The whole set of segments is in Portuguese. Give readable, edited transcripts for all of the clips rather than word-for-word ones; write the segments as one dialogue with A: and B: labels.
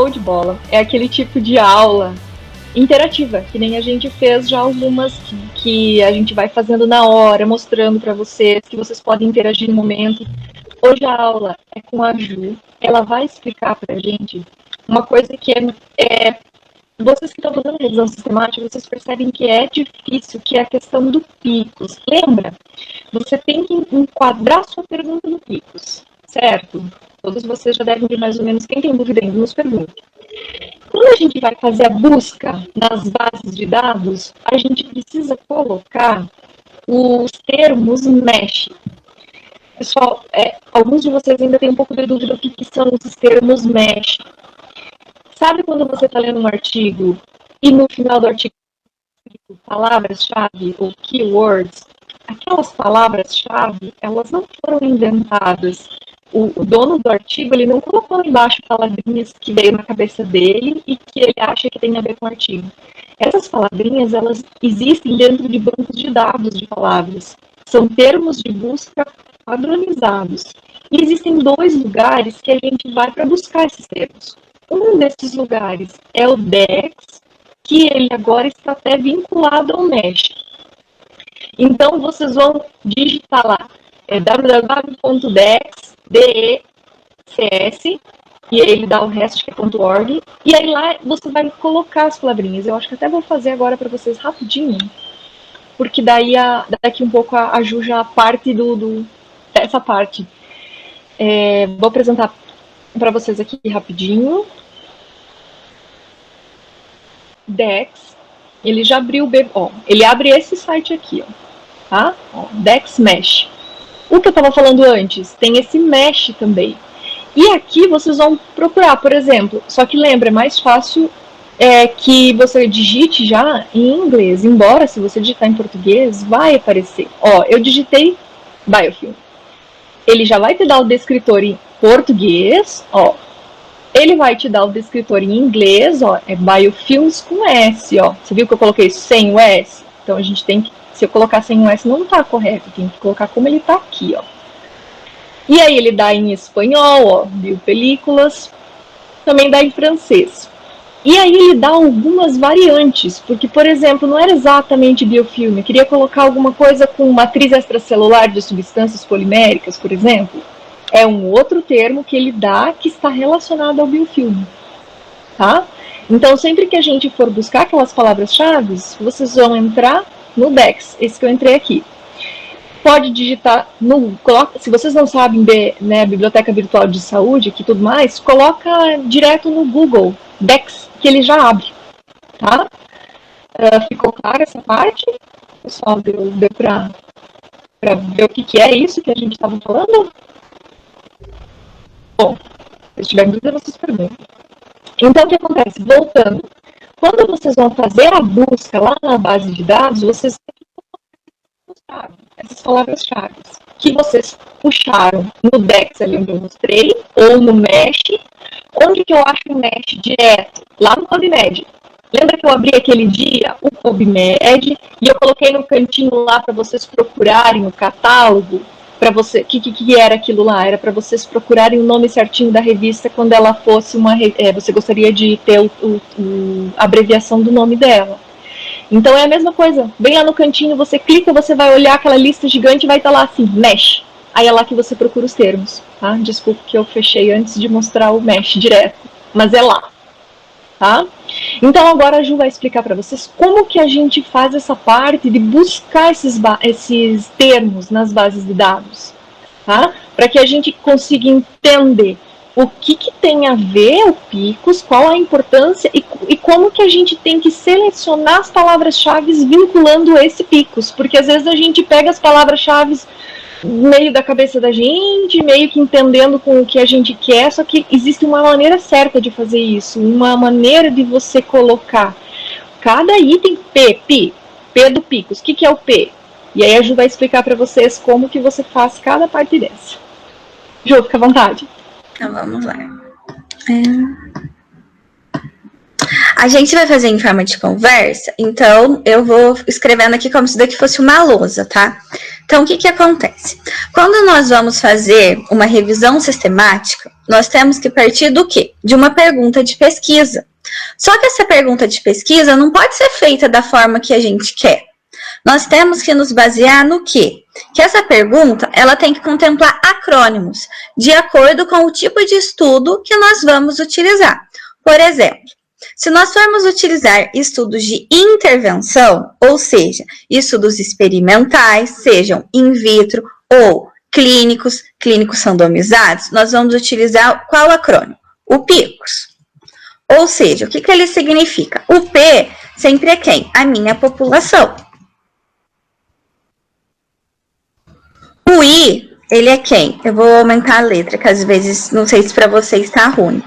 A: Show de bola. É aquele tipo de aula interativa, que nem a gente fez já algumas que a gente vai fazendo na hora, mostrando para vocês, que vocês podem interagir no momento. Hoje a aula é com a Ju, ela vai explicar para a gente uma coisa que vocês que estão fazendo revisão sistemática, vocês percebem que é difícil, que é a questão do picos. Lembra? Você tem que enquadrar sua pergunta no picos, certo? Todos vocês já devem ver mais ou menos. Quem tem dúvida ainda, nos pergunte. Quando a gente vai fazer a busca nas bases de dados, a gente precisa colocar os termos mesh. Pessoal, alguns de vocês ainda têm um pouco de dúvida do que são os termos mesh. Sabe quando você está lendo um artigo e no final do artigo palavras-chave ou keywords? Aquelas palavras-chave, elas não foram inventadas. O dono do artigo, ele não colocou embaixo palavrinhas que veio na cabeça dele e que ele acha que tem a ver com o artigo. Essas palavrinhas, elas existem dentro de bancos de dados de palavras. São termos de busca padronizados. E existem 2 lugares que a gente vai para buscar esses termos. Um desses lugares é o DEX, que ele agora está até vinculado ao MESH. Então, vocês vão digitar lá www.dex, D-E-C-S, e ele dá o resto que é .org, e aí lá você vai colocar as palavrinhas. Eu acho que até vou fazer agora para vocês rapidinho, porque daí daqui um pouco a Ju já parte dessa parte. Vou apresentar para vocês aqui rapidinho. Dex, ele já abriu ele abre esse site aqui, tá? Dex Mesh. O que eu estava falando antes, tem esse Mesh também. E aqui vocês vão procurar, por exemplo, só que lembra, é mais fácil que você digite já em inglês, embora se você digitar em português, vai aparecer. Eu digitei biofilm. Ele já vai te dar o descritor em português, ele vai te dar o descritor em inglês, é biofilms com S, Você viu que eu coloquei sem o S? Então a gente tem que, se eu colocar sem o S não está correto, tem que colocar como ele está aqui, E aí ele dá em espanhol, biopelículas, também dá em francês. E aí ele dá algumas variantes, porque, por exemplo, não era exatamente biofilme, eu queria colocar alguma coisa com matriz extracelular de substâncias poliméricas, por exemplo. É um outro termo que ele dá que está relacionado ao biofilme, tá? Então, sempre que a gente for buscar aquelas palavras-chave, vocês vão entrar no DEX, esse que eu entrei aqui. Pode digitar, se vocês não sabem Biblioteca Virtual de Saúde e tudo mais, coloca direto no Google, DEX, que ele já abre, tá? Ficou clara essa parte? Pessoal, deu para ver o que é isso que a gente estava falando? Bom, se tiver dúvida, vocês perguntam. Então, o que acontece? Voltando, quando vocês vão fazer a busca lá na base de dados, vocês têm que buscar essas palavras-chave que vocês puxaram no DEX, ali onde eu mostrei, ou no MESH. Onde que eu acho o MESH direto? Lá no PubMed. Lembra que eu abri aquele dia o PubMed e eu coloquei no cantinho lá para vocês procurarem o catálogo? Para você, o que era aquilo lá? Era para vocês procurarem o nome certinho da revista quando ela fosse você gostaria de ter a abreviação do nome dela. Então é a mesma coisa. Bem lá no cantinho, você clica, você vai olhar aquela lista gigante e vai estar lá assim, MESH. Aí é lá que você procura os termos, tá? Desculpa que eu fechei antes de mostrar o MESH direto, mas é lá, tá? Então agora a Ju vai explicar para vocês como que a gente faz essa parte de buscar esses termos nas bases de dados, tá? Para que a gente consiga entender o que tem a ver o picos, qual a importância e como que a gente tem que selecionar as palavras-chave vinculando esse picos, porque às vezes a gente pega as palavras-chave meio da cabeça da gente, meio que entendendo com o que a gente quer, só que existe uma maneira certa de fazer isso, uma maneira de você colocar cada item P do picos. O que é o P? E aí a Ju vai explicar para vocês como que você faz cada parte dessa. Ju, fica à vontade.
B: Então vamos lá. A gente vai fazer em forma de conversa, então eu vou escrevendo aqui como se daqui fosse uma lousa, tá? Então, o que acontece? Quando nós vamos fazer uma revisão sistemática, nós temos que partir do quê? De uma pergunta de pesquisa. Só que essa pergunta de pesquisa não pode ser feita da forma que a gente quer. Nós temos que nos basear no quê? Que essa pergunta, ela tem que contemplar acrônimos, de acordo com o tipo de estudo que nós vamos utilizar. Por exemplo, se nós formos utilizar estudos de intervenção, ou seja, estudos experimentais, sejam in vitro ou clínicos randomizados, nós vamos utilizar qual acrônimo? O PICOS. Ou seja, o que ele significa? O P sempre é quem? A minha população. O I, ele é quem? Eu vou aumentar a letra, que às vezes, não sei se para vocês está ruim.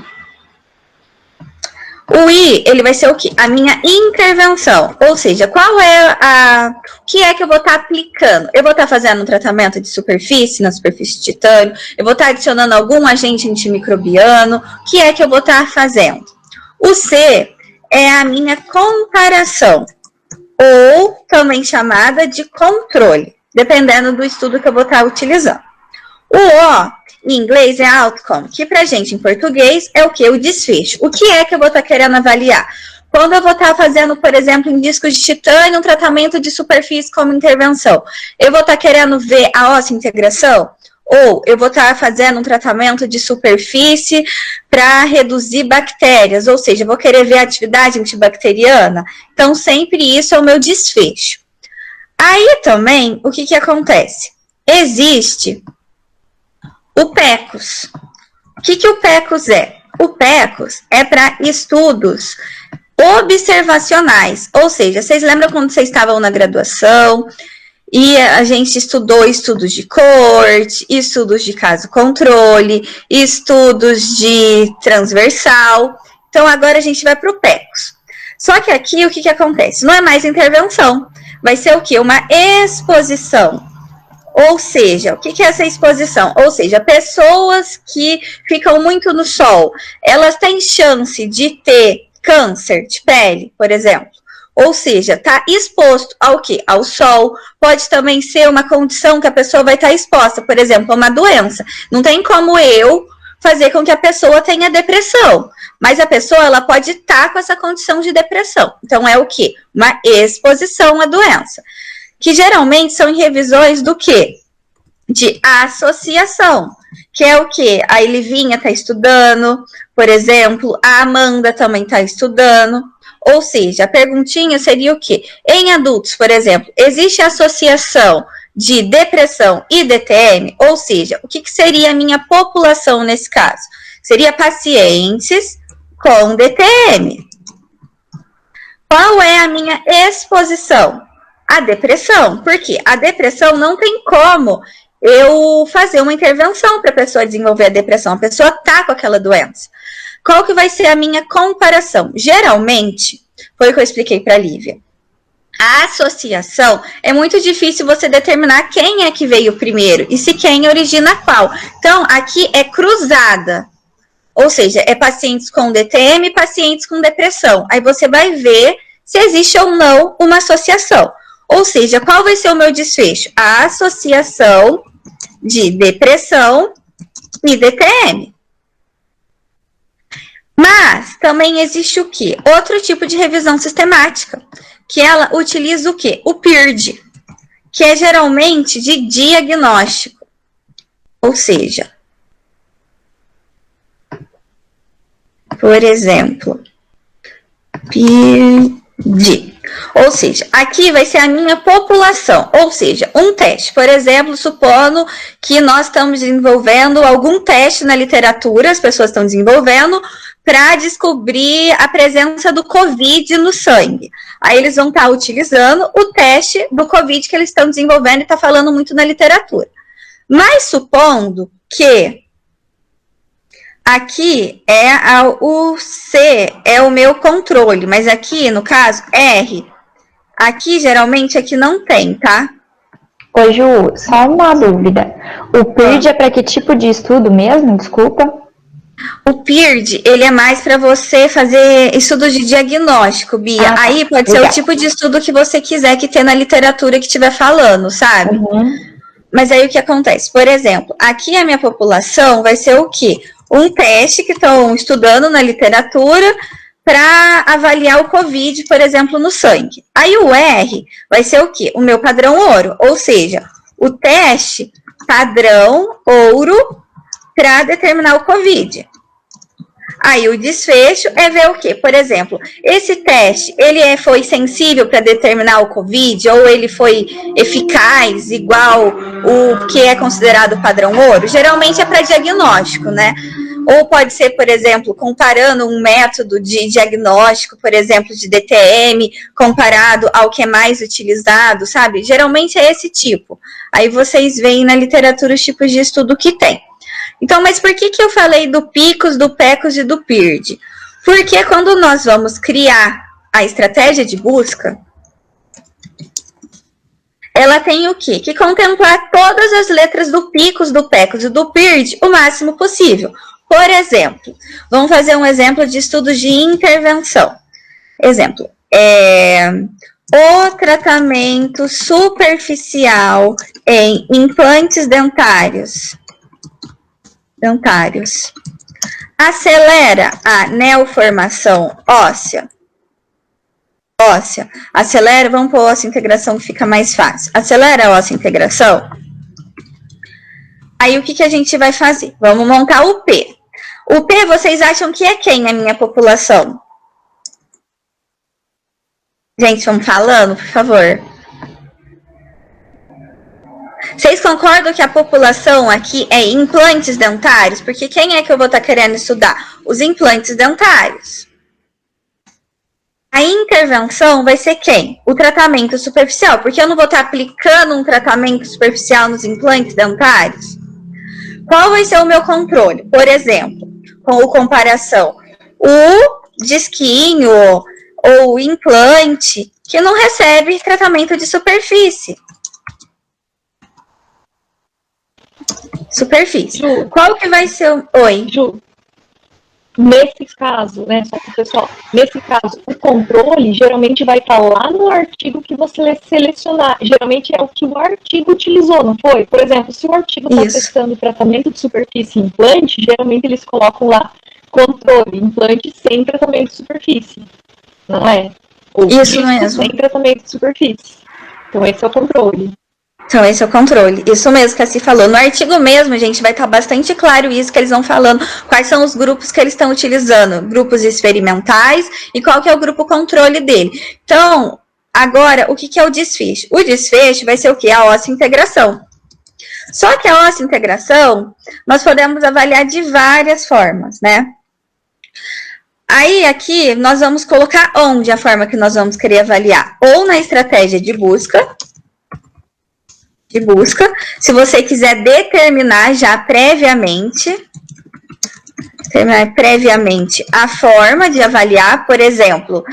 B: O I, ele vai ser o quê? A minha intervenção. Ou seja, qual é o que é que eu vou estar aplicando? Eu vou estar fazendo um tratamento de superfície, na superfície de titânio? Eu vou estar adicionando algum agente antimicrobiano? O que é que eu vou estar fazendo? O C é a minha comparação, ou também chamada de controle, dependendo do estudo que eu vou estar utilizando. O O, em inglês, é outcome, que pra gente, em português, é o que? O desfecho. O que é que eu vou estar querendo avaliar? Quando eu vou estar fazendo, por exemplo, em discos de titânio, um tratamento de superfície como intervenção, eu vou estar querendo ver a osseointegração? Ou eu vou estar fazendo um tratamento de superfície para reduzir bactérias, ou seja, eu vou querer ver a atividade antibacteriana? Então, sempre isso é o meu desfecho. Aí também, o que acontece? Existe o PECOS. O que o PECOS é? O PECOS é para estudos observacionais, ou seja, vocês lembram quando vocês estavam na graduação e a gente estudou estudos de corte, estudos de caso controle, estudos de transversal. Então, agora a gente vai para o PECOS. Só que aqui, o que acontece? Não é mais intervenção. Vai ser o quê? Uma exposição. Ou seja, o que é essa exposição? Ou seja, pessoas que ficam muito no sol, elas têm chance de ter câncer de pele, por exemplo. Ou seja, está exposto ao quê? Ao sol. Pode também ser uma condição que a pessoa vai estar exposta, por exemplo, a uma doença. Não tem como eu fazer com que a pessoa tenha depressão, mas a pessoa ela pode estar com essa condição de depressão. Então, é o quê? Uma exposição à doença. Que geralmente são em revisões do quê? De associação. Que é o quê? A Elivinha está estudando, por exemplo, a Amanda também está estudando. Ou seja, a perguntinha seria o quê? Em adultos, por exemplo, existe associação de depressão e DTM? Ou seja, o que seria a minha população nesse caso? Seria pacientes com DTM. Qual é a minha exposição? A depressão. Por quê? A depressão não tem como eu fazer uma intervenção para a pessoa desenvolver a depressão. A pessoa está com aquela doença. Qual que vai ser a minha comparação? Geralmente, foi o que eu expliquei para a Lívia. A associação é muito difícil você determinar quem é que veio primeiro e se quem origina qual. Então, aqui é cruzada. Ou seja, é pacientes com DTM e pacientes com depressão. Aí você vai ver se existe ou não uma associação. Ou seja, qual vai ser o meu desfecho? A associação de depressão e DTM. Mas também existe o quê? Outro tipo de revisão sistemática, que ela utiliza o quê? O PIRD, que é geralmente de diagnóstico. Ou seja, por exemplo, PIRD. Ou seja, aqui vai ser a minha população, ou seja, um teste. Por exemplo, supondo que nós estamos desenvolvendo algum teste na literatura, as pessoas estão desenvolvendo, para descobrir a presença do COVID no sangue. Aí eles vão estar utilizando o teste do COVID que eles estão desenvolvendo e está falando muito na literatura. Mas supondo que aqui o C é o meu controle, mas aqui, no caso, R, aqui geralmente aqui não tem, tá?
C: Ô Ju, só uma dúvida. O PIRD é para que tipo de estudo mesmo? Desculpa.
B: O PIRD, ele é mais para você fazer estudos de diagnóstico, Bia.
C: Tá.
B: Aí pode ser o tipo de estudo que você quiser que tenha na literatura que estiver falando, sabe?
C: Uhum.
B: Mas aí o que acontece? Por exemplo, aqui a minha população vai ser o quê? um teste que estão estudando na literatura para avaliar o COVID, por exemplo, no sangue. Aí o R vai ser o quê? O meu padrão ouro, ou seja, o teste padrão ouro para determinar o COVID. Aí o desfecho é ver o quê? Por exemplo, esse teste, ele foi sensível para determinar o COVID ou ele foi eficaz, igual o que é considerado padrão ouro? Geralmente é para diagnóstico, né? Ou pode ser, por exemplo, comparando um método de diagnóstico, por exemplo, de DTM, comparado ao que é mais utilizado, sabe? Geralmente é esse tipo. Aí vocês veem na literatura os tipos de estudo que tem. Então, mas por que eu falei do PICOS, do PECOS e do PIRD? Porque quando nós vamos criar a estratégia de busca, ela tem o quê? Que contemplar todas as letras do PICOS, do PECOS e do PIRD o máximo possível. Por exemplo, vamos fazer um exemplo de estudos de intervenção. Exemplo, o tratamento superficial em implantes dentários acelera a neoformação óssea. Acelera, vamos pôr a ossa-integração que fica mais fácil. Acelera a ossa-integração. Aí o que a gente vai fazer? Vamos montar o P. O P, vocês acham que é quem a minha população? Gente, vamos falando, por favor. Vocês concordam que a população aqui é implantes dentários? Porque quem é que eu vou estar querendo estudar? Os implantes dentários. A intervenção vai ser quem? O tratamento superficial, porque eu não vou estar aplicando um tratamento superficial nos implantes dentários. Qual vai ser o meu controle? Por exemplo, com comparação, o disquinho ou o implante que não recebe tratamento de superfície.
A: Ju,
B: qual que vai ser o... Oi.
A: Ju, nesse caso, né, só para o pessoal, nesse caso, o controle geralmente vai estar lá no artigo que você selecionar. Geralmente é o que o artigo utilizou, não foi? Por exemplo, se o artigo está testando tratamento de superfície e implante, geralmente eles colocam lá controle, implante sem tratamento de superfície, não é? Ou
B: isso mesmo.
A: Sem tratamento de superfície. Então esse é o controle.
B: Então, esse é o controle. Isso mesmo que a Ci falou. No artigo mesmo, gente, vai estar bastante claro isso que eles vão falando, quais são os grupos que eles estão utilizando, grupos experimentais e qual que é o grupo controle dele. Então, agora, o que é o desfecho? O desfecho vai ser o quê? A ossa-integração. Só que a ossa-integração, nós podemos avaliar de várias formas, né? Aí, aqui, nós vamos colocar onde a forma que nós vamos querer avaliar? Ou na estratégia de busca, se você quiser determinar já previamente a forma de avaliar, por exemplo,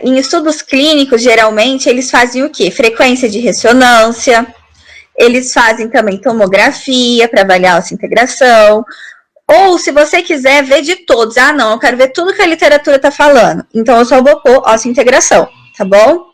B: em estudos clínicos, geralmente, eles fazem o quê? Frequência de ressonância, eles fazem também tomografia para avaliar essa integração, ou se você quiser ver de todos, não, eu quero ver tudo que a literatura está falando, então eu só vou pôr essa integração, tá bom?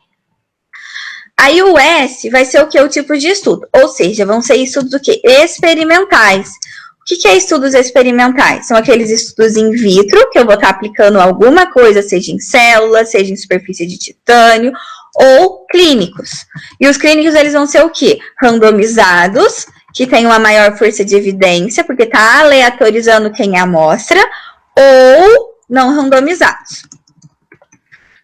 B: Aí o S vai ser o que? O tipo de estudo. Ou seja, vão ser estudos o quê? Experimentais. O que é estudos experimentais? São aqueles estudos in vitro, que eu vou estar aplicando alguma coisa, seja em células, seja em superfície de titânio, ou clínicos. E os clínicos, eles vão ser o quê? Randomizados, que tem uma maior força de evidência, porque está aleatorizando quem é a amostra, ou não randomizados.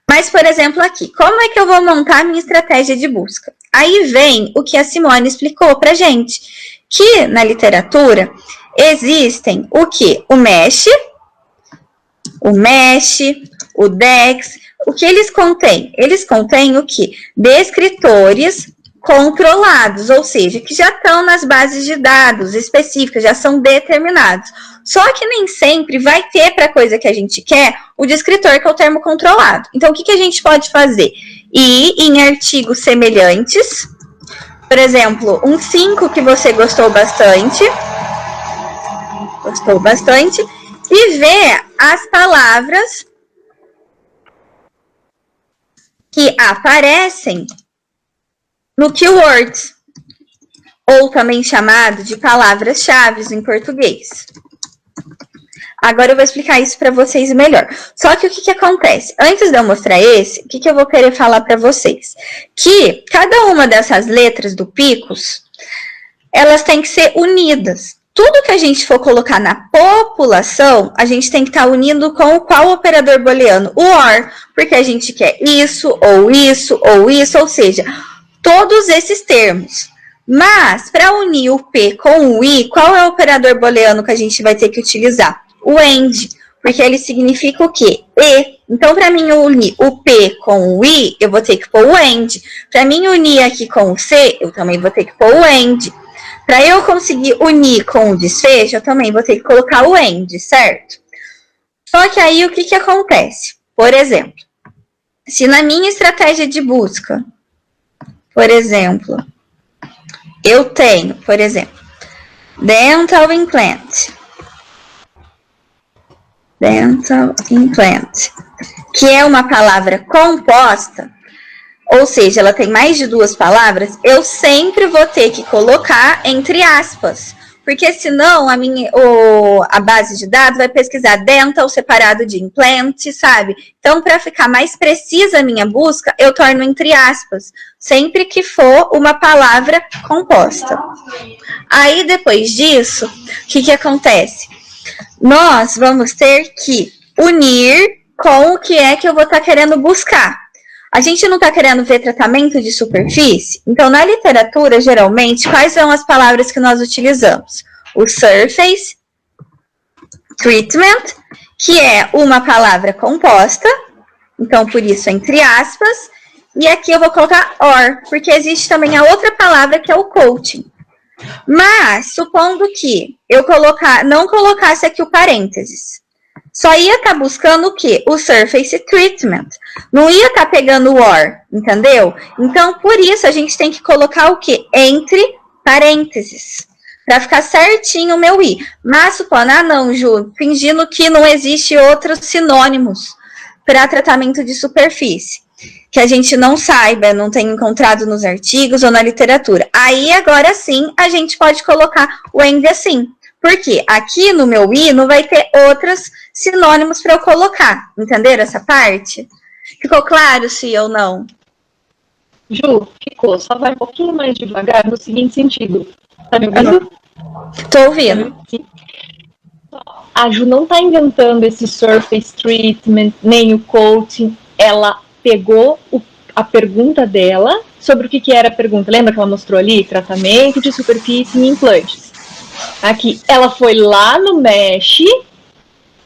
B: Mas, por exemplo, aqui, como é que eu vou montar a minha estratégia de busca? Aí vem o que a Simone explicou pra gente, que na literatura existem o quê? O MESH, o DEX, o que eles contêm? Eles contêm o quê? Descritores controlados, ou seja, que já estão nas bases de dados específicas, já são determinados. Só que nem sempre vai ter para a coisa que a gente quer o descritor, que é o termo controlado. Então, o que a gente pode fazer? Ir em artigos semelhantes, por exemplo, um 5 que você gostou bastante, e ver as palavras que aparecem no keywords, ou também chamado de palavras-chave em português. Agora eu vou explicar isso para vocês melhor. Só que o que acontece? Antes de eu mostrar esse, o que eu vou querer falar para vocês? Que cada uma dessas letras do picos, elas têm que ser unidas. Tudo que a gente for colocar na população, a gente tem que estar unindo com qual operador booleano? O OR, porque a gente quer isso, ou seja, todos esses termos. Mas, para unir o P com o I, qual é o operador booleano que a gente vai ter que utilizar? O AND, porque ele significa o quê? E. Então, para mim unir o P com o I, eu vou ter que pôr o AND. Para mim unir aqui com o C, eu também vou ter que pôr o AND. Para eu conseguir unir com o desfecho, eu também vou ter que colocar o AND, certo? Só que aí, o que acontece? Por exemplo, se na minha estratégia de busca, por exemplo, eu tenho, por exemplo, dental implant, que é uma palavra composta, ou seja, ela tem mais de 2 palavras, eu sempre vou ter que colocar entre aspas, porque senão a base de dados vai pesquisar dental separado de implant, sabe? Então, para ficar mais precisa a minha busca, eu torno entre aspas, sempre que for uma palavra composta. Aí, depois disso, o que acontece? Nós vamos ter que unir com o que é que eu vou estar querendo buscar. A gente não está querendo ver tratamento de superfície? Então, na literatura, geralmente, quais são as palavras que nós utilizamos? O surface treatment, que é uma palavra composta, então, por isso, entre aspas, e aqui eu vou colocar or, porque existe também a outra palavra que é o coaching. Mas, supondo que eu não colocasse aqui o parênteses, só ia estar buscando o quê? O surface treatment. Não ia estar pegando o or, entendeu? Então, por isso, a gente tem que colocar o quê? Entre parênteses. Para ficar certinho o meu i. Mas, supondo, não, Ju, fingindo que não existe outros sinônimos para tratamento de superfície, que a gente não saiba, não tenha encontrado nos artigos ou na literatura. Aí, agora sim, a gente pode colocar o AND assim. Porque aqui no meu i não vai ter outros sinônimos para eu colocar. Entenderam essa parte? Ficou claro se ou não?
A: Ju, ficou. Só vai um pouquinho mais devagar no seguinte sentido. Tá me ouvindo?
B: Tô ouvindo.
A: A Ju não tá inventando esse surface treatment, nem o coaching. Ela pegou a pergunta dela sobre o que era a pergunta. Lembra que ela mostrou ali? Tratamento de superfície em implantes. Aqui, ela foi lá no Mesh,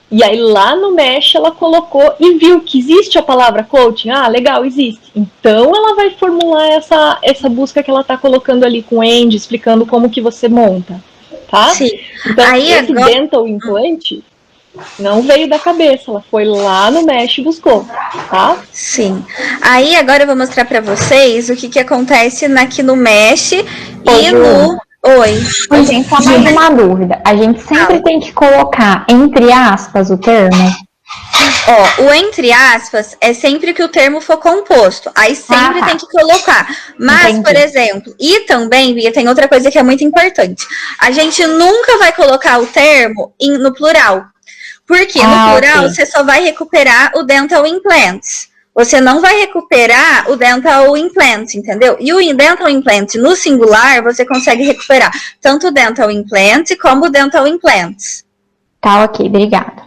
A: e aí lá no Mesh ela colocou e viu que existe a palavra coaching. Ah, legal, existe. Então ela vai formular essa busca que ela está colocando ali com o AND, explicando como que você monta, tá?
B: Sim.
A: Então
B: aí
A: esse agora... dental implant não veio da cabeça, ela foi lá no Mesh e buscou, tá?
B: Sim. Aí agora eu vou mostrar para vocês o que acontece aqui no Mesh e no... Oi.
C: Gente, só mais uma dúvida. A gente sempre tem que colocar entre aspas o termo?
B: Ó, o entre aspas é sempre que o termo for composto. Aí sempre tem que colocar. Mas, entendi. Por exemplo, e também, Bia, tem outra coisa que é muito importante. A gente nunca vai colocar o termo no plural. Porque no plural você só vai recuperar o dental implants. Você não vai recuperar o dental implant, entendeu? E o dental implant no singular, você consegue recuperar tanto o dental implant como o dental implants.
C: Tá, ok, obrigada.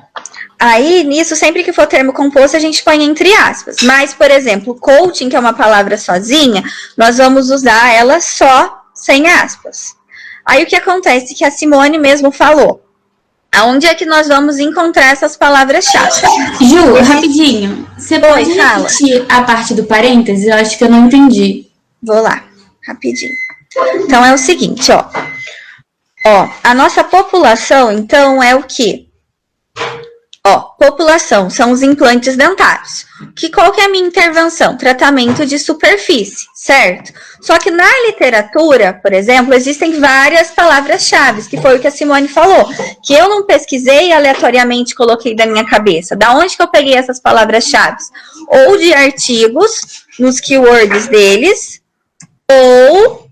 B: Aí, nisso, sempre que for termo composto, a gente põe entre aspas. Mas, por exemplo, coaching, que é uma palavra sozinha, nós vamos usar ela só sem aspas. Aí, o que acontece? Que a Simone mesmo falou. Aonde é que nós vamos encontrar essas palavras-chave?
D: Ju, rapidinho. Você pode repetir a parte do parênteses? Eu acho que eu não entendi.
B: Vou lá, rapidinho. Então, é o seguinte, ó. Ó, a nossa população, então, é o quê? Ó, população são os implantes dentários. Qual que é a minha intervenção? Tratamento de superfície, certo? Só que na literatura, por exemplo, existem várias palavras-chave, que foi o que a Simone falou, que eu não pesquisei aleatoriamente, coloquei da minha cabeça. Da onde que eu peguei essas palavras-chave? Ou de artigos, nos keywords deles, ou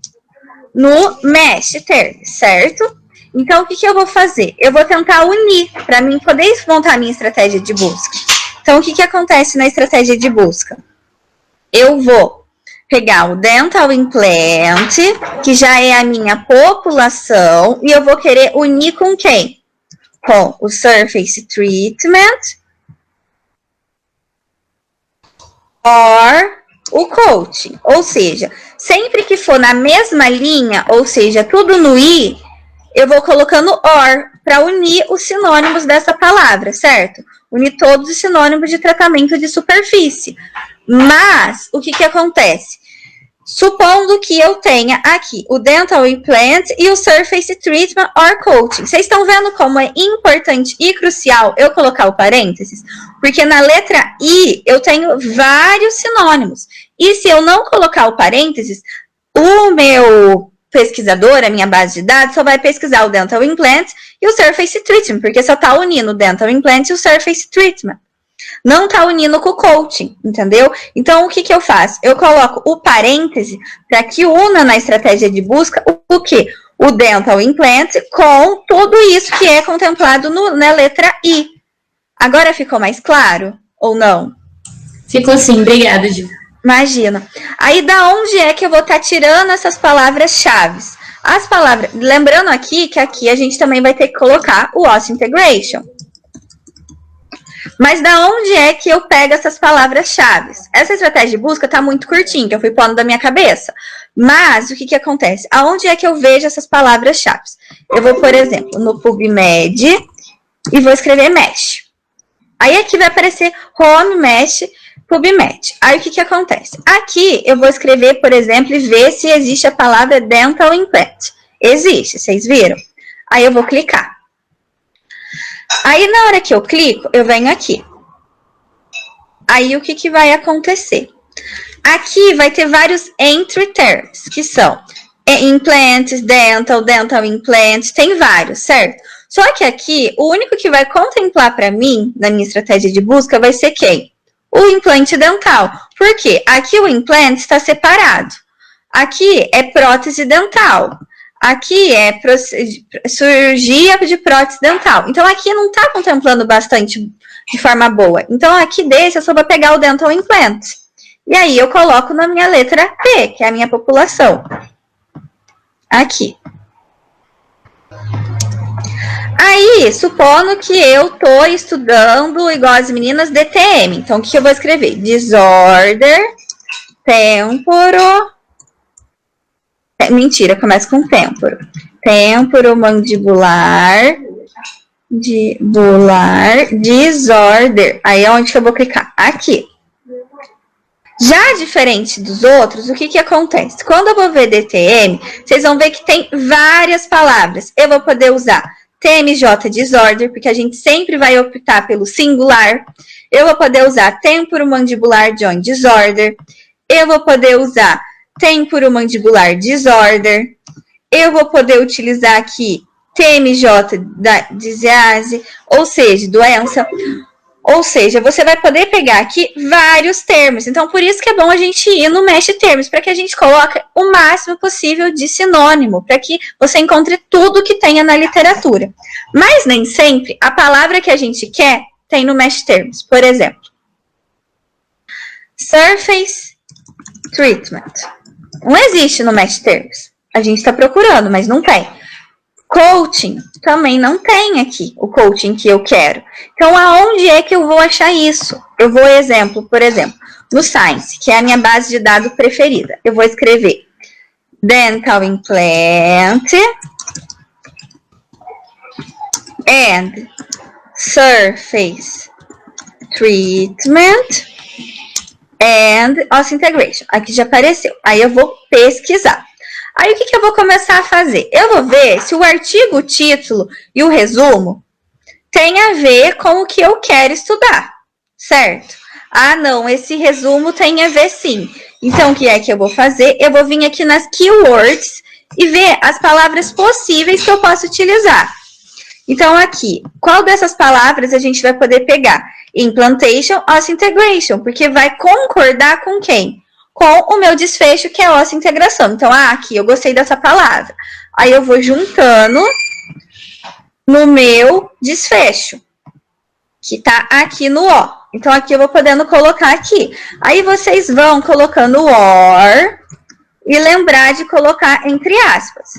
B: no Mesh Terms, certo? Então, o que eu vou fazer? Eu vou tentar unir, para mim poder montar a minha estratégia de busca. Então, o que acontece na estratégia de busca? Eu vou pegar o Dental Implant, que já é a minha população, e eu vou querer unir com quem? Com o Surface Treatment or o Coaching. Ou seja, sempre que for na mesma linha, ou seja, tudo no I, eu vou colocando or para unir os sinônimos dessa palavra, certo? Unir todos os sinônimos de tratamento de superfície. Mas, o que acontece? Supondo que eu tenha aqui o Dental Implant e o Surface Treatment or Coaching. Vocês estão vendo como é importante e crucial eu colocar o parênteses? Porque na letra I eu tenho vários sinônimos. E se eu não colocar o parênteses, o meu pesquisador, a minha base de dados, só vai pesquisar o Dental Implant e o Surface Treatment, porque só está unindo o Dental Implant e o Surface Treatment. Não está unindo com o coaching, entendeu? Então, o que eu faço? Eu coloco o parêntese para que una na estratégia de busca o quê? O Dental Implant com tudo isso que é contemplado na letra I. Agora ficou mais claro ou não?
D: Ficou sim, obrigada, Ju.
B: Imagina. Aí, da onde é que eu vou estar tirando essas palavras-chave? As palavras... Lembrando aqui que aqui a gente também vai ter que colocar o Oss Integration. Mas da onde é que eu pego essas palavras-chave? Essa estratégia de busca está muito curtinha, que eu fui pondo da minha cabeça. Mas, o que acontece? Aonde é que eu vejo essas palavras-chave? Eu vou, por exemplo, no PubMed e vou escrever Mesh. Aí aqui vai aparecer Home Mesh PubMed. Aí, o que acontece? Aqui, eu vou escrever, por exemplo, e ver se existe a palavra Dental Implant. Existe, vocês viram? Aí, eu vou clicar. Aí, na hora que eu clico, eu venho aqui. Aí, o que vai acontecer? Aqui vai ter vários entry terms, que são implants, dental implants, tem vários, certo? Só que aqui, o único que vai contemplar para mim, na minha estratégia de busca, vai ser quem? O implante dental. Por quê? Aqui o implante está separado. Aqui é prótese dental. Aqui é cirurgia de prótese dental. Então, aqui não está contemplando bastante de forma boa. Então, aqui desse, eu só vou pegar o dental implant. E aí, eu coloco na minha letra P, que é a minha população. Aqui. Aí, supondo que eu tô estudando, igual as meninas, DTM. Então, o que eu vou escrever? Disorder temporo... Mentira, começa com temporo. Temporomandibular disorder. Aí é onde que eu vou clicar? Aqui. Já diferente dos outros, o que acontece? Quando eu vou ver DTM, vocês vão ver que tem várias palavras. Eu vou poder usar TMJ disorder, porque a gente sempre vai optar pelo singular. Eu vou poder usar temporomandibular joint disorder. Eu vou poder usar temporomandibular disorder. Eu vou poder utilizar aqui TMJ da disease, ou seja, doença. Ou seja, você vai poder pegar aqui vários termos. Então, por isso que é bom a gente ir no Mesh Termos, para que a gente coloque o máximo possível de sinônimo, para que você encontre tudo que tenha na literatura. Mas nem sempre a palavra que a gente quer tem no Mesh Termos. Por exemplo, Surface Treatment. Não existe no Mesh Termos. A gente está procurando, mas não tem. Coaching também não tem aqui o coaching que eu quero. Então, aonde é que eu vou achar isso? Eu vou, por exemplo, no Science, que é a minha base de dados preferida. Eu vou escrever Dental Implant and Surface Treatment and Oss Integration. Aqui já apareceu. Aí eu vou pesquisar. Aí, o que eu vou começar a fazer? Eu vou ver se o artigo, o título e o resumo tem a ver com o que eu quero estudar, certo? Ah, não, esse resumo tem a ver sim. Então, o que é que eu vou fazer? Eu vou vir aqui nas keywords e ver as palavras possíveis que eu posso utilizar. Então, aqui, qual dessas palavras a gente vai poder pegar? Implantation, Oss Integration, porque vai concordar com quem? Com o meu desfecho, que é ossa integração. Então, aqui, eu gostei dessa palavra. Aí, eu vou juntando no meu desfecho, que tá aqui no O. Então, aqui eu vou podendo colocar aqui. Aí, vocês vão colocando OR e lembrar de colocar entre aspas.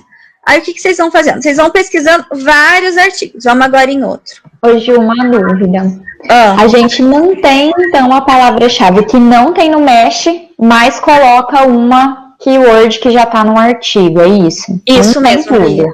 B: Aí, o que vocês vão fazendo? Vocês vão pesquisando vários artigos. Vamos agora em outro.
C: Hoje, uma dúvida. A gente não tem, então, a palavra-chave que não tem no Mesh, mas coloca uma keyword que já está no artigo, é isso?
B: Isso mesmo, Bia.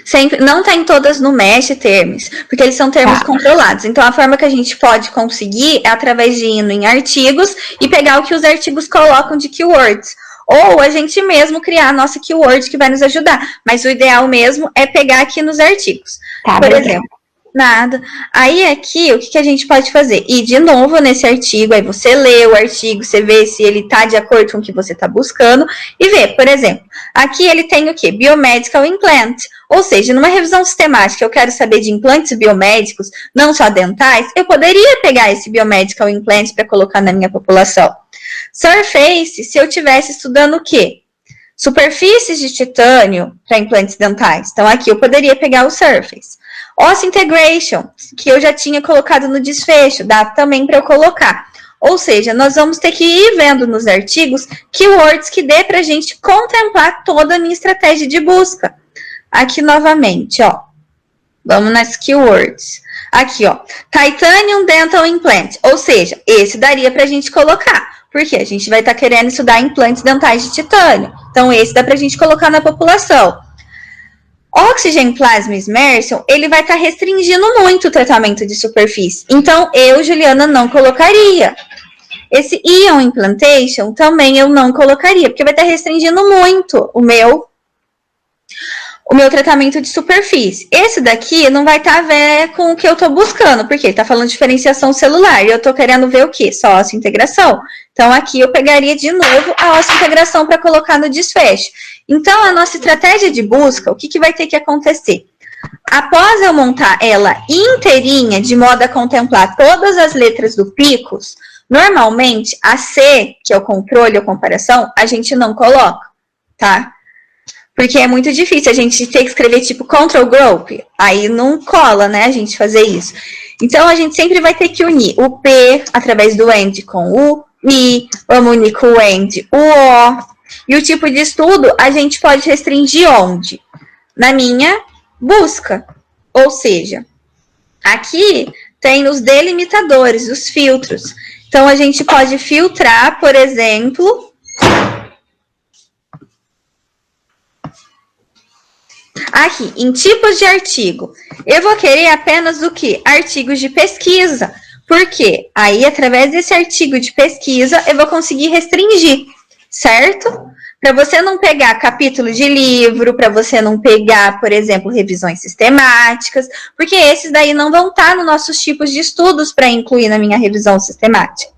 B: Sempre, não tem todas no Mesh termos, porque eles são termos controlados. Então, a forma que a gente pode conseguir é através de ir em artigos e pegar o que os artigos colocam de keywords. Ou a gente mesmo criar a nossa keyword que vai nos ajudar. Mas o ideal mesmo é pegar aqui nos artigos. Por exemplo, nada. Aí aqui, o que a gente pode fazer? Ir de novo nesse artigo, aí você lê o artigo, você vê se ele está de acordo com o que você está buscando e vê, por exemplo, aqui ele tem o quê? Biomedical Implant. Ou seja, numa revisão sistemática, eu quero saber de implantes biomédicos, não só dentais, eu poderia pegar esse Biomedical Implant para colocar na minha população. Surface, se eu estivesse estudando o quê? Superfícies de titânio para implantes dentais. Então, aqui eu poderia pegar o Surface. Osseointegration, que eu já tinha colocado no desfecho, dá também para eu colocar. Ou seja, nós vamos ter que ir vendo nos artigos keywords que dê para a gente contemplar toda a minha estratégia de busca. Aqui novamente, ó. Vamos nas keywords. Aqui, ó. Titanium Dental Implant. Ou seja, esse daria para a gente colocar. Porque a gente vai estar querendo estudar implantes dentais de titânio. Então, esse dá para a gente colocar na população. Oxygen Plasma Immersion, ele vai estar restringindo muito o tratamento de superfície. Então, eu, Juliana, não colocaria. Esse Ion Implantation também eu não colocaria, porque vai estar restringindo muito o meu tratamento de superfície. Esse daqui não vai estar a ver com o que eu estou buscando, porque ele está falando de diferenciação celular, e eu estou querendo ver o quê? Só osseointegração. Então, aqui eu pegaria de novo a osseointegração para colocar no desfecho. Então, a nossa estratégia de busca, o que vai ter que acontecer? Após eu montar ela inteirinha, de modo a contemplar todas as letras do PICOS, normalmente, a C, que é o controle ou comparação, a gente não coloca, tá? Porque é muito difícil a gente ter que escrever tipo control group, aí não cola, né, a gente fazer isso. Então, a gente sempre vai ter que unir o P através do AND com o I, vamos unir com o AND o O. E o tipo de estudo a gente pode restringir onde? Na minha busca. Ou seja, aqui tem os delimitadores, os filtros. Então, a gente pode filtrar, por exemplo, aqui, em tipos de artigo. Eu vou querer apenas o quê? Artigos de pesquisa. Por quê? Aí, através desse artigo de pesquisa, eu vou conseguir restringir, certo? Para você não pegar capítulo de livro, para você não pegar, por exemplo, revisões sistemáticas, porque esses daí não vão estar nos nossos tipos de estudos para incluir na minha revisão sistemática.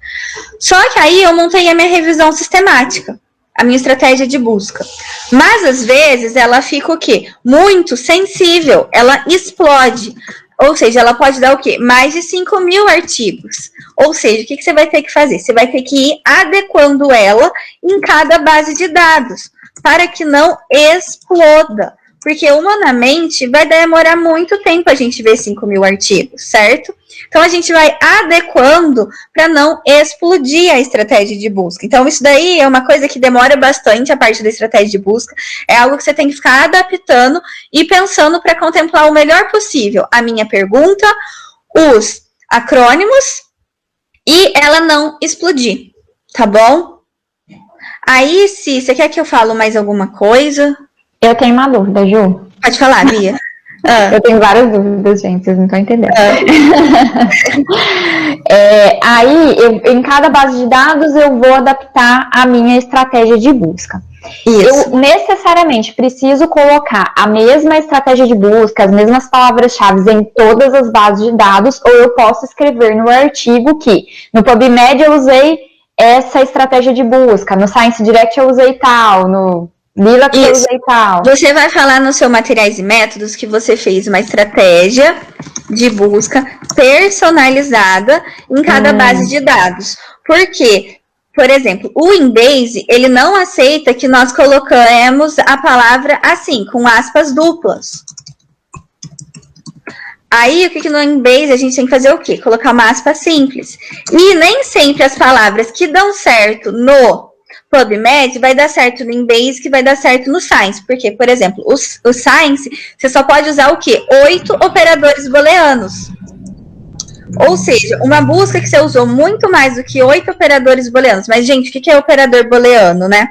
B: Só que aí eu montei a minha revisão sistemática, a minha estratégia de busca. Mas, às vezes, ela fica o quê? Muito sensível, ela explode. Ou seja, ela pode dar o quê? Mais de 5.000 artigos. Ou seja, o que você vai ter que fazer? Você vai ter que ir adequando ela em cada base de dados, para que não exploda. Porque, humanamente, vai demorar muito tempo a gente ver 5.000 artigos, certo? Então, a gente vai adequando para não explodir a estratégia de busca. Então, isso daí é uma coisa que demora bastante, a parte da estratégia de busca. É algo que você tem que ficar adaptando e pensando para contemplar o melhor possível a minha pergunta, os acrônimos e ela não explodir, tá bom? Aí, se você quer que eu fale mais alguma coisa?
C: Eu tenho uma dúvida, Ju.
B: Pode falar, Bia.
C: Eu tenho várias dúvidas, gente, vocês não estão entendendo. Aí, em cada base de dados, eu vou adaptar a minha estratégia de busca. Isso. Eu necessariamente preciso colocar a mesma estratégia de busca, as mesmas palavras-chave em todas as bases de dados, ou eu posso escrever no artigo que no PubMed eu usei essa estratégia de busca, no Science Direct eu usei tal, no Lila que eu usei tal.
B: Você vai falar nos seus materiais e métodos que você fez uma estratégia de busca personalizada em cada base de dados. Por quê? Por exemplo, o Embase, ele não aceita que nós coloquemos a palavra assim, com aspas duplas. Aí, o que no Embase a gente tem que fazer o quê? Colocar uma aspa simples. E nem sempre as palavras que dão certo no PubMed vai dar certo no Embase, que vai dar certo no Science. Porque, por exemplo, o Science, você só pode usar o quê? 8 operadores booleanos. Ou seja, uma busca que você usou muito mais do que 8 operadores booleanos. Mas, gente, o que é operador booleano, né?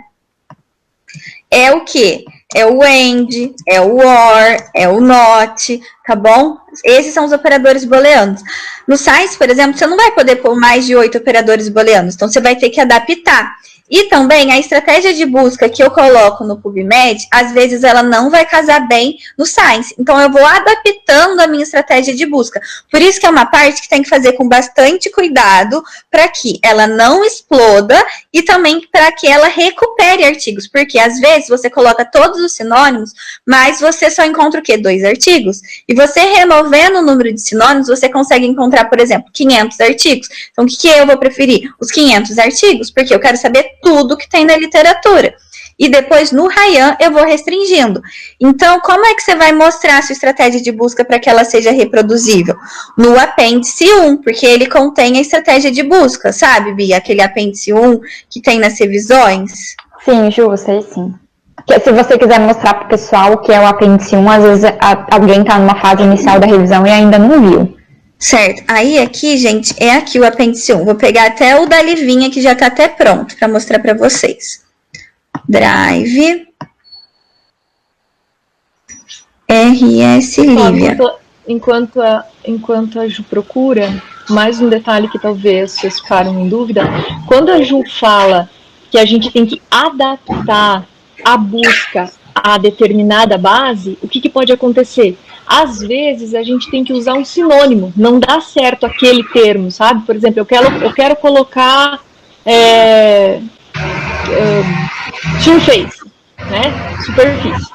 B: É o quê? É o AND, é o OR, é o NOT, tá bom? Esses são os operadores booleanos. No Science, por exemplo, você não vai poder pôr mais de 8 operadores booleanos, então você vai ter que adaptar. E também a estratégia de busca que eu coloco no PubMed, às vezes ela não vai casar bem no Science. Então eu vou adaptando a minha estratégia de busca. Por isso que é uma parte que tem que fazer com bastante cuidado para que ela não exploda e também para que ela recupere artigos. Porque às vezes você coloca todos os sinônimos, mas você só encontra o quê? 2 artigos. E você removendo o número de sinônimos, você consegue encontrar, por exemplo, 500 artigos. Então o que eu vou preferir? Os 500 artigos, porque eu quero saber tudo que tem na literatura. E depois, no Ryan, eu vou restringindo. Então, como é que você vai mostrar a sua estratégia de busca para que ela seja reproduzível? No apêndice 1, porque ele contém a estratégia de busca, sabe, Bia? Aquele apêndice 1 que tem nas revisões.
C: Sim, Ju, sei sim. Se você quiser mostrar para o pessoal o que é o apêndice 1, às vezes alguém está numa fase inicial da revisão e ainda não viu.
B: Certo, aí aqui, gente, é aqui o apêndice 1. Vou pegar até o da Livinha, que já tá até pronto, para mostrar para vocês. Drive. RS Lívia.
A: Enquanto a Ju procura, mais um detalhe que talvez vocês ficaram em dúvida. Quando a Ju fala que a gente tem que adaptar a busca a determinada base, o que pode acontecer? Às vezes a gente tem que usar um sinônimo, não dá certo aquele termo, sabe? Por exemplo, eu quero colocar surface, né? Superfície.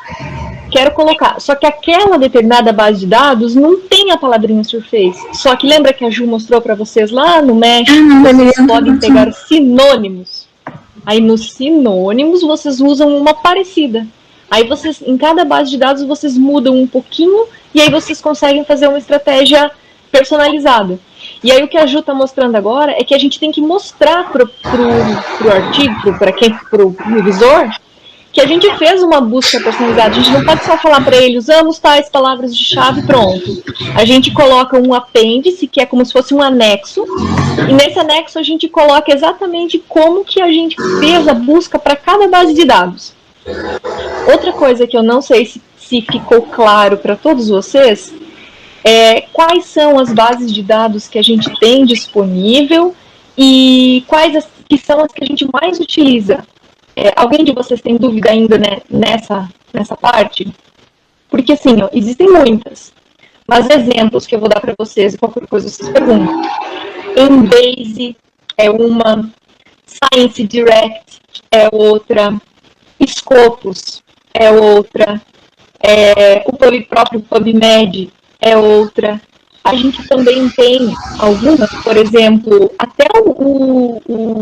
A: Quero colocar, só que aquela determinada base de dados não tem a palavrinha surface. Só que lembra que a Ju mostrou para vocês lá no Mesh, vocês podem pegar sinônimos. Aí nos sinônimos vocês usam uma parecida. Aí vocês, em cada base de dados, vocês mudam um pouquinho e aí vocês conseguem fazer uma estratégia personalizada. E aí o que a Ju está mostrando agora é que a gente tem que mostrar pro artigo, pro revisor, que a gente fez uma busca personalizada. A gente não pode só falar para ele, usamos tais palavras de chave e pronto. A gente coloca um apêndice, que é como se fosse um anexo, e nesse anexo a gente coloca exatamente como que a gente fez a busca para cada base de dados. Outra coisa que eu não sei se ficou claro para todos vocês é quais são as bases de dados que a gente tem disponível e quais que são as que a gente mais utiliza. Alguém de vocês tem dúvida ainda, né, nessa parte? Porque assim, existem muitas, mas exemplos que eu vou dar para vocês, qualquer coisa vocês perguntam. Embase é uma, Science Direct é outra, Scopus é outra, o próprio PubMed é outra. A gente também tem algumas, por exemplo, até o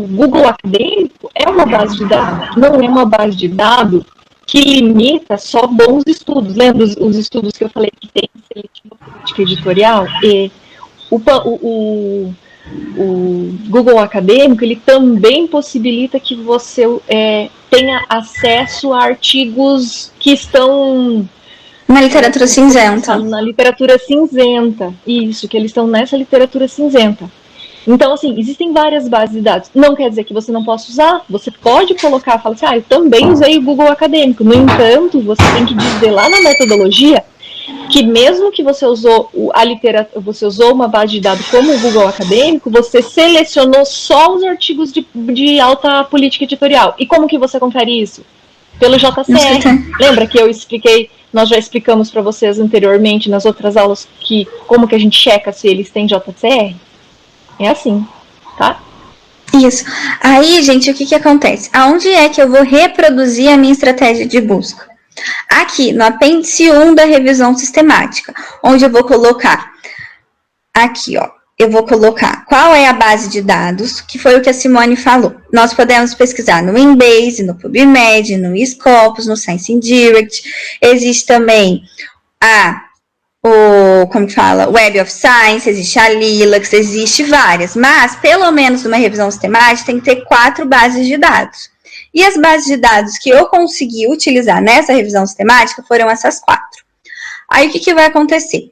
A: Google Acadêmico é uma base de dados, não é uma base de dados que limita só bons estudos. Lembra os estudos que eu falei que tem seletiva política editorial? E o Google Acadêmico, ele também possibilita que você tenha acesso a artigos que estão
B: na literatura cinzenta.
A: Na literatura cinzenta, isso, que eles estão nessa literatura cinzenta. Então, assim, existem várias bases de dados. Não quer dizer que você não possa usar, você pode colocar, falar assim, eu também usei o Google Acadêmico. No entanto, você tem que dizer lá na metodologia que mesmo que você usou você usou uma base de dados como o Google Acadêmico, você selecionou só os artigos de alta política editorial. E como que você confere isso? Pelo JCR. Lembra que nós já explicamos para vocês anteriormente nas outras aulas como que a gente checa se eles têm JCR? É assim, tá?
B: Isso. Aí, gente, o que acontece? Aonde é que eu vou reproduzir a minha estratégia de busca? Aqui, no apêndice 1 da revisão sistemática, onde eu vou colocar aqui, eu vou colocar qual é a base de dados, que foi o que a Simone falou. Nós podemos pesquisar no Embase, no PubMed, no Scopus, no Science Direct. Existe também a como que fala? Web of Science, existe a Lilacs, existe várias, mas pelo menos numa revisão sistemática tem que ter 4 bases de dados. E as bases de dados que eu consegui utilizar nessa revisão sistemática foram essas 4. Aí o que vai acontecer?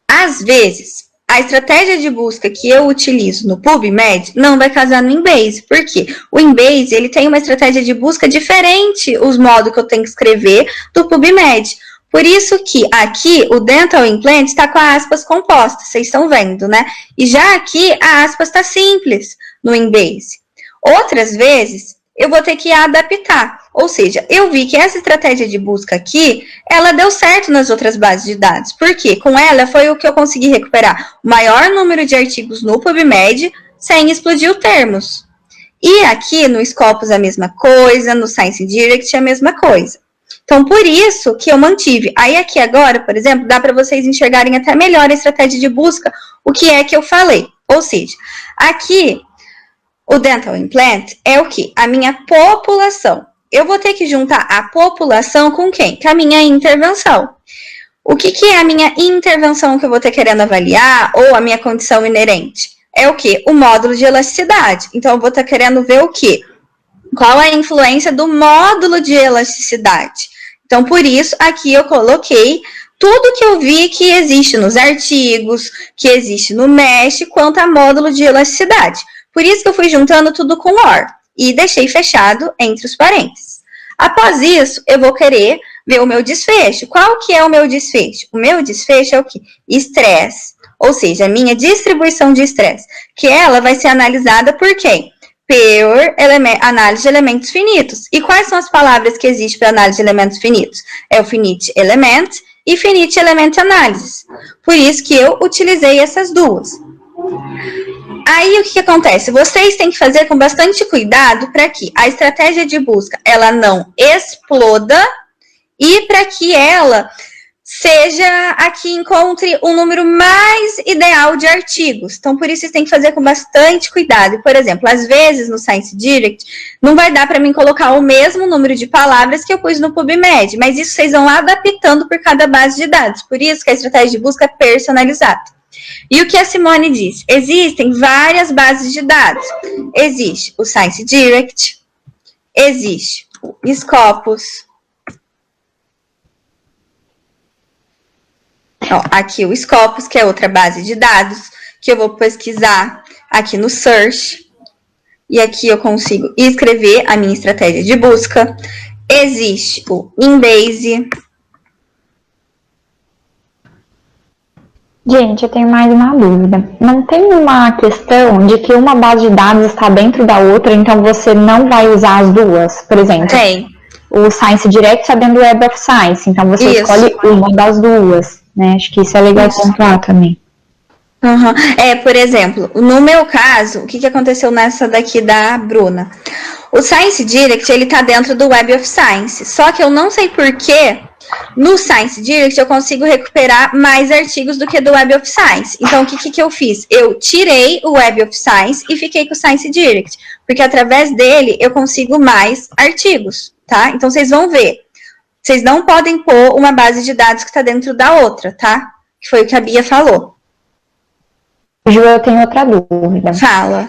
B: Às vezes, a estratégia de busca que eu utilizo no PubMed não vai casar no Embase. Por quê? O Embase, ele tem uma estratégia de busca diferente, os modos que eu tenho que escrever, do PubMed. Por isso que aqui o Dental Implant está com a aspas composta, vocês estão vendo, né? E já aqui a aspas está simples no Embase. Outras vezes, eu vou ter que adaptar. Ou seja, eu vi que essa estratégia de busca aqui, ela deu certo nas outras bases de dados. Por quê? Com ela foi o que eu consegui recuperar o maior número de artigos no PubMed sem explodir os termos. E aqui no Scopus a mesma coisa, no Science Direct a mesma coisa. Então, por isso que eu mantive. Aí aqui agora, por exemplo, dá para vocês enxergarem até melhor a estratégia de busca, o que é que eu falei. Ou seja, aqui o Dental Implant é o quê? A minha população. Eu vou ter que juntar a população com quem? Com a minha intervenção. O que é a minha intervenção que eu vou ter querendo avaliar, ou a minha condição inerente? É o quê? O módulo de elasticidade. Então, eu vou estar querendo ver o quê? Qual a influência do módulo de elasticidade? Então, por isso, aqui eu coloquei tudo que eu vi que existe nos artigos, que existe no MESH, quanto a módulo de elasticidade. Por isso que eu fui juntando tudo com OR e deixei fechado entre os parênteses. Após isso, eu vou querer ver o meu desfecho. Qual que é o meu desfecho? O meu desfecho é o quê? Estresse, ou seja, a minha distribuição de estresse, que ela vai ser analisada por quem? Análise de elementos finitos. E quais são as palavras que existem para análise de elementos finitos? É o finite element e finite element analysis. Por isso que eu utilizei essas duas. Aí o que acontece? Vocês têm que fazer com bastante cuidado para que a estratégia de busca ela não exploda e para que ela seja a que encontre um número mais ideal de artigos. Então, por isso, vocês têm que fazer com bastante cuidado. Por exemplo, às vezes, no Science Direct, não vai dar para mim colocar o mesmo número de palavras que eu pus no PubMed, mas isso vocês vão adaptando por cada base de dados. Por isso que a estratégia de busca é personalizada. E o que a Simone diz? Existem várias bases de dados. Existe o Science Direct, existe o Scopus. Ó, aqui o Scopus, que é outra base de dados, que eu vou pesquisar aqui no Search. E aqui eu consigo escrever a minha estratégia de busca. Existe o Embase.
C: Gente, eu tenho mais uma dúvida. Não tem uma questão de que uma base de dados está dentro da outra, então você não vai usar as duas? Por exemplo,
B: tem.
C: O Science Direct está dentro do Web of Science, então você escolhe uma das duas, né? Acho que isso é legal pontuar também.
B: Uhum. Por exemplo, no meu caso, o que aconteceu nessa daqui da Bruna? O Science Direct, ele tá dentro do Web of Science, só que eu não sei porquê, no Science Direct eu consigo recuperar mais artigos do que do Web of Science. Então, o que eu fiz? Eu tirei o Web of Science e fiquei com o Science Direct, porque através dele eu consigo mais artigos, tá? Então, vocês vão ver. Vocês não podem pôr uma base de dados que está dentro da outra, tá? Que foi o que a Bia falou.
C: Ju, eu tenho outra dúvida.
B: Fala.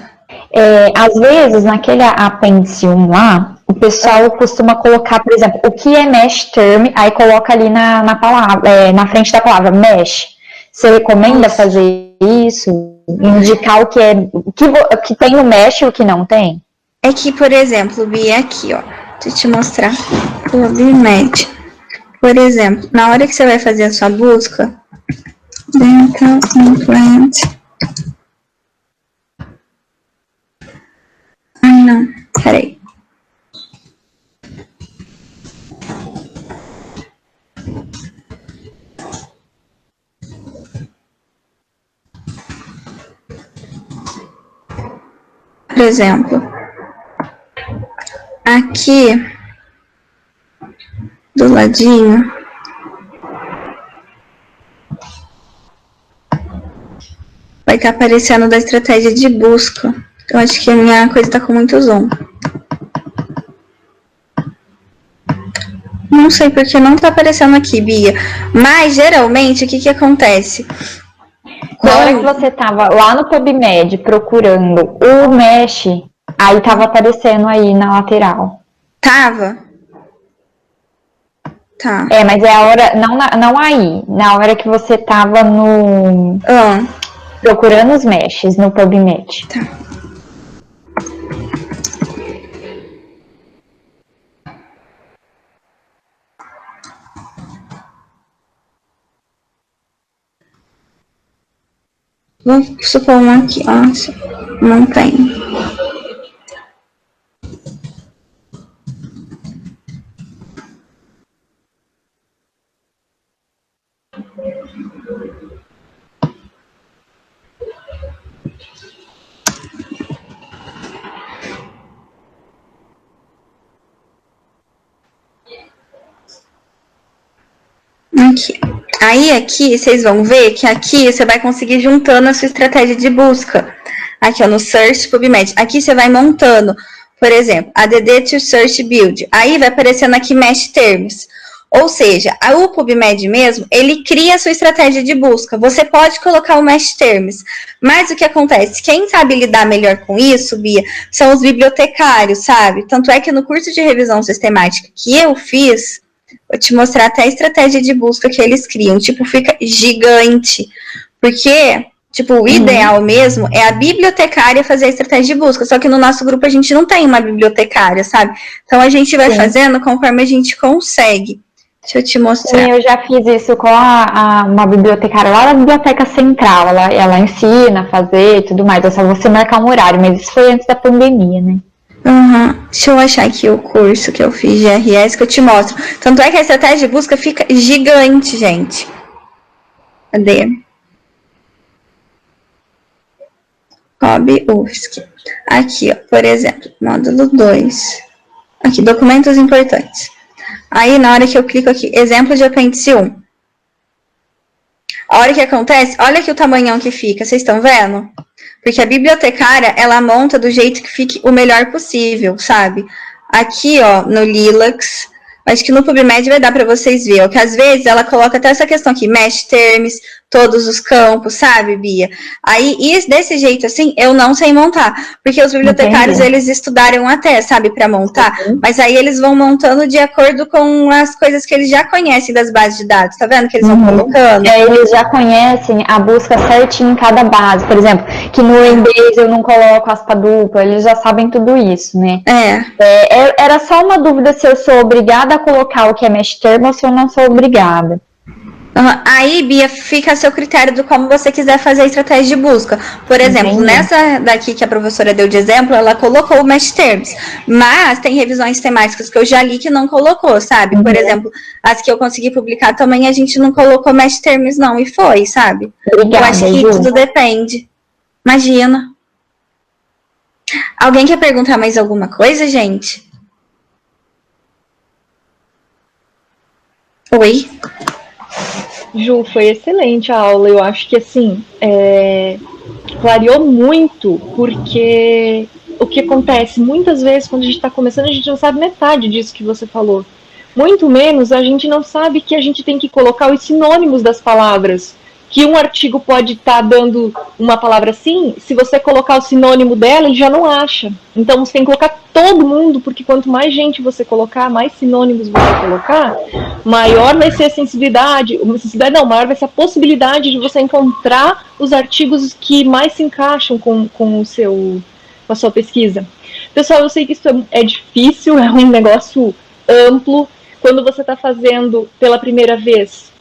C: Às vezes, naquele apêndice 1 lá, o pessoal costuma colocar, por exemplo, o que é mesh term, aí coloca ali na palavra, na frente da palavra mesh. Você recomenda fazer isso? Indicar o que tem no mesh e o que não tem?
B: É que, por exemplo, Bia, aqui, ó. Deixa eu te mostrar. PubMed. Por exemplo, na hora que você vai fazer a sua busca, Dental Implant. Ai, não. Peraí. Por exemplo, aqui do ladinho vai estar aparecendo da estratégia de busca. Eu acho que a minha coisa está com muito zoom. Não sei porque não tá aparecendo aqui, Bia. Mas, geralmente, o que acontece?
C: Na hora que você tava lá no PubMed procurando o mesh, aí tava aparecendo aí na lateral.
B: Tava? Tá.
C: É, mas é a hora, não aí, na hora que você tava no... procurando os meshes no PubMed.
B: Tá. Vou supor uma aqui, ó. Não tem. Aqui. Aí aqui vocês vão ver que aqui você vai conseguir juntando a sua estratégia de busca. Aqui, ó, no Search PubMed. Aqui você vai montando, por exemplo, ADD to Search Build. Aí vai aparecendo aqui Mesh Terms. Ou seja, o PubMed mesmo, ele cria a sua estratégia de busca. Você pode colocar o Mesh Terms. Mas o que acontece? Quem sabe lidar melhor com isso, Bia, são os bibliotecários, sabe? Tanto é que no curso de revisão sistemática que eu fiz, vou te mostrar até a estratégia de busca que eles criam. Tipo, fica gigante. Porque, tipo, o ideal mesmo é a bibliotecária fazer a estratégia de busca. Só que no nosso grupo a gente não tem uma bibliotecária, sabe? Então a gente vai fazendo conforme a gente consegue. Deixa eu te mostrar.
C: Sim, eu já fiz isso com uma bibliotecária lá da Biblioteca Central. Ela ensina a fazer e tudo mais. É só você marcar um horário, mas isso foi antes da pandemia, né?
B: Deixa eu achar aqui o curso que eu fiz de RS que eu te mostro. Tanto é que a estratégia de busca fica gigante, gente. Cadê? Hobby UFSC. Aqui, ó, por exemplo, módulo 2. Aqui, documentos importantes. Aí, na hora que eu clico aqui, exemplo de apêndice 1. A hora que acontece, olha aqui o tamanhão que fica, vocês estão vendo? Porque a bibliotecária, ela monta do jeito que fique o melhor possível, sabe? Aqui, ó, no Lilacs, acho que no PubMed vai dar para vocês verem, ó, que às vezes ela coloca até essa questão aqui, mesh terms, todos os campos, sabe, Bia? Aí, e desse jeito assim, eu não sei montar, porque os bibliotecários, eles estudaram até, sabe, para montar, mas aí eles vão montando de acordo com as coisas que eles já conhecem das bases de dados, tá vendo que eles vão colocando?
C: Eles já conhecem a busca certinha em cada base, por exemplo, que no Embase eu não coloco aspa dupla, eles já sabem tudo isso, né? Era só uma dúvida se eu sou obrigada a colocar o que é mesh term ou se eu não sou obrigada.
B: Aí, Bia, fica a seu critério de como você quiser fazer a estratégia de busca. Por exemplo, nessa daqui que a professora deu de exemplo, ela colocou o mesh terms. Mas tem revisões temáticas que eu já li que não colocou, sabe? Por exemplo, as que eu consegui publicar também, a gente não colocou mesh terms não, e foi, sabe?
C: Obrigada,
B: eu acho que tudo depende. Imagina. Alguém quer perguntar mais alguma coisa, gente? Oi?
A: Ju, foi excelente a aula. Eu acho que, assim, clareou muito, porque o que acontece muitas vezes quando a gente está começando, a gente não sabe metade disso que você falou. Muito menos a gente não sabe que a gente tem que colocar os sinônimos das palavras. Que um artigo pode estar dando uma palavra assim, se você colocar o sinônimo dela, ele já não acha. Então você tem que colocar todo mundo, porque quanto mais gente você colocar, mais sinônimos você colocar, maior vai ser a sensibilidade, maior vai ser a possibilidade de você encontrar os artigos que mais se encaixam com a sua pesquisa. Pessoal, eu sei que isso é difícil, é um negócio amplo. Quando você está fazendo pela primeira vez,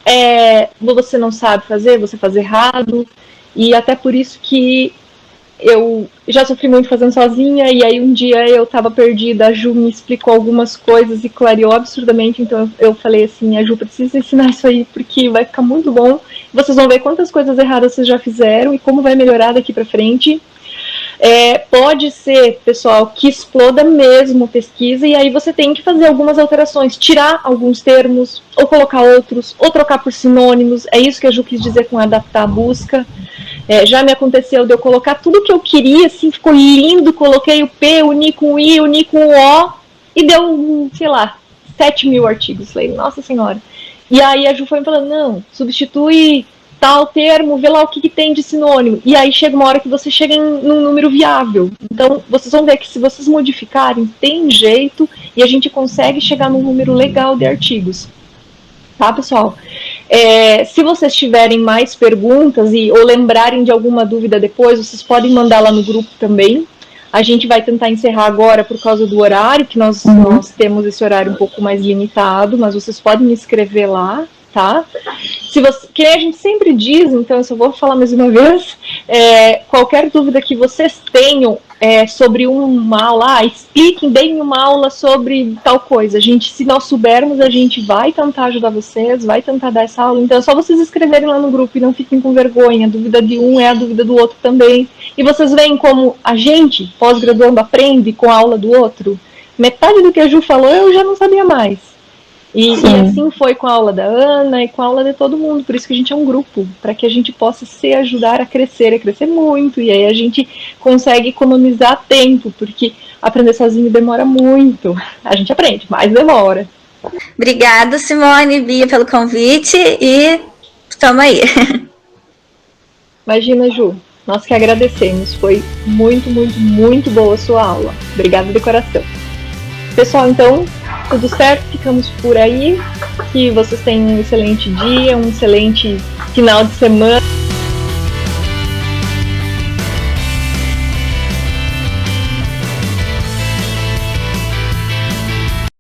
A: você não sabe fazer, você faz errado, e até por isso que eu já sofri muito fazendo sozinha, e aí um dia eu estava perdida, a Ju me explicou algumas coisas e clareou absurdamente, então eu falei assim, a Ju precisa ensinar isso aí, porque vai ficar muito bom, vocês vão ver quantas coisas erradas vocês já fizeram e como vai melhorar daqui para frente. Pode ser, pessoal, que exploda mesmo a pesquisa, e aí você tem que fazer algumas alterações, tirar alguns termos, ou colocar outros, ou trocar por sinônimos. É isso que a Ju quis dizer com adaptar a busca. Já me aconteceu de eu colocar tudo que eu queria, assim, ficou lindo, coloquei o P, uni com o I, uni com o O, e deu, sei lá, 7.000 artigos. Falei, nossa senhora. E aí a Ju foi me falando, não, substitui tal termo, vê lá o que tem de sinônimo. E aí chega uma hora que você chega num número viável. Então, vocês vão ver que se vocês modificarem, tem jeito e a gente consegue chegar num número legal de artigos. Tá, pessoal? Se vocês tiverem mais perguntas ou lembrarem de alguma dúvida depois, vocês podem mandar lá no grupo também. A gente vai tentar encerrar agora por causa do horário, que nós temos esse horário um pouco mais limitado, mas vocês podem me escrever lá, tá? Se você, que a gente sempre diz, então eu só vou falar mais uma vez, qualquer dúvida que vocês tenham sobre uma aula, expliquem, deem uma aula sobre tal coisa. Se nós soubermos, a gente vai tentar ajudar vocês, vai tentar dar essa aula. Então é só vocês escreverem lá no grupo e não fiquem com vergonha. A dúvida de um é a dúvida do outro também. E vocês veem como a gente, pós-graduando, aprende com a aula do outro. Metade do que a Ju falou eu já não sabia mais. E assim foi com a aula da Ana e com a aula de todo mundo. Por isso que a gente é um grupo, para que a gente possa se ajudar a crescer muito. E aí a gente consegue economizar tempo, porque aprender sozinho demora muito. A gente aprende, mas demora.
B: Obrigada, Simone e Bia, pelo convite e tamo aí.
A: Imagina, Ju, nós que agradecemos. Foi muito, muito, muito boa a sua aula. Obrigada de coração. Pessoal, então, tudo certo? Ficamos por aí. Que vocês tenham um excelente dia, um excelente final de semana.